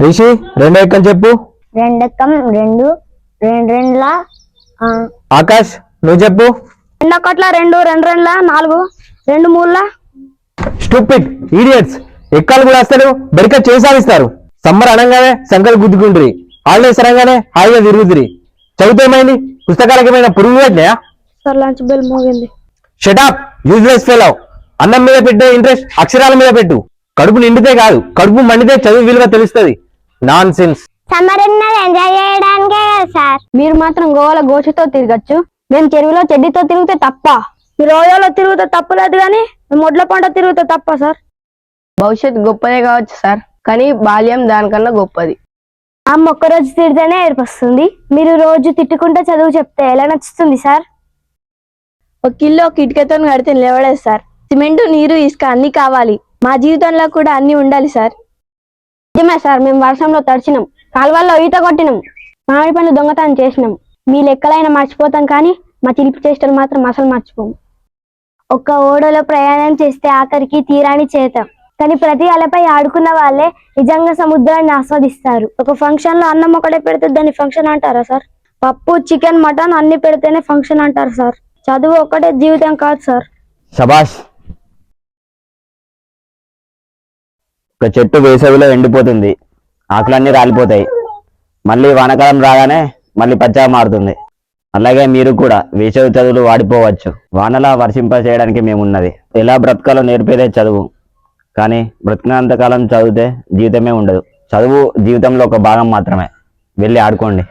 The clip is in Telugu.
రిషి రెండో ఎక్కం చెప్పు. రెండెక్కం రెండు రెండ్ల ఆకాష్ నువ్వు చెప్పు. రెండొక్కట్ల రెండు రెండ్ల నాలుగు రెండు మూడుల. స్టూపిడ్ ఈడియట్స్, ఎక్కాలు కూడా వస్తారు బెరిక చేసావిస్తారు. సమ్మర్ అనగానే సంకలు గుద్దుకుంటురి, హాలిడేస్ అనగానే హాయిగా తిరుగుతురి. చదువుతేమైంది, పుస్తకాలకి ఏమైనా పురుగు పెట్టినాయా? సార్ లంచ్ బెల్ మోగింది. Shut up useless fellow. అన్నం మీద పెట్టే ఇంట్రెస్ట్ అక్షరాల మీద పెట్టు. కడుపు నిండితే కాదు, కడుపు మండితే చదువు విలువ తెలుస్తుంది. Non sense. సమ్మర్ ఎంజాయ్ చేయడానికే కదా సార్. మీరు మాత్రం గోవాల గోషతో తిరగచ్చు, మేము చెరువులో చెడ్డీతో తిరిగితే తప్ప. మీరు రోజులో తిరిగితే తప్పలేదు కానీ మేము ఒడ్ల పంట తిరిగితే తప్ప సార్. భవిష్యత్ గొప్పదే కావచ్చు సార్, కానీ బాల్యం దానికన్నా గొప్పది. అమ్మ ఒక్కరోజు తిడితేనే ఏర్పస్తుంది, మీరు రోజు తిట్టుకుంటే చదువు చెప్తే ఎలా నచ్చుతుంది సార్? ఒక కిలో ఒక ఇటుకతో కడితే నిలబడేది సార్. సిమెంట్ నీరు ఇసుక అన్ని కావాలి, మా జీవితంలో కూడా అన్ని ఉండాలి సార్. నిజమే సార్, మేము వర్షంలో తడిచినాం, కాలువల్లో ఈత కొట్టినాం, మామిడి పండ్లు దొంగతనం చేసినాం. మీ లెక్కలైనా మర్చిపోతాం కానీ మా చిలిపి చేష్టలు మాత్రం అసలు మర్చిపోము. ఒక్క ఓడలో ప్రయాణం చేస్తే ఆఖరికి తీరాన్ని చేతాం, కానీ ప్రతి అలపై ఆడుకున్న వాళ్ళే నిజంగా సముద్రాన్ని ఆస్వాదిస్తారు. ఒక ఫంక్షన్ లో అన్నం ఒకటే పెడితే దాన్ని ఫంక్షన్ అంటారా సార్? పప్పు చికెన్ మటన్ అన్ని పెడితేనే ఫంక్షన్ అంటారు సార్. చదువు ఒక్కటే జీవితం కాదు సార్. శబాష్. ఒక చెట్టు వేసవిలో ఎండిపోతుంది, ఆకులన్నీ రాలిపోతాయి, మళ్ళీ వానకాలం రాగానే మళ్ళీ పచ్చగా మారుతుంది. అలాగే మీరు కూడా వేసవి చదువులు వాడిపోవచ్చు. వానలా వర్షింప చేయడానికి మేమున్నది. ఎలా బ్రతకాలో నేర్పేదే చదువు, కానీ బ్రతికినంతకాలం చదివితే జీవితమే ఉండదు. చదువు జీవితంలో ఒక భాగం మాత్రమే. వెళ్ళి ఆడుకోండి.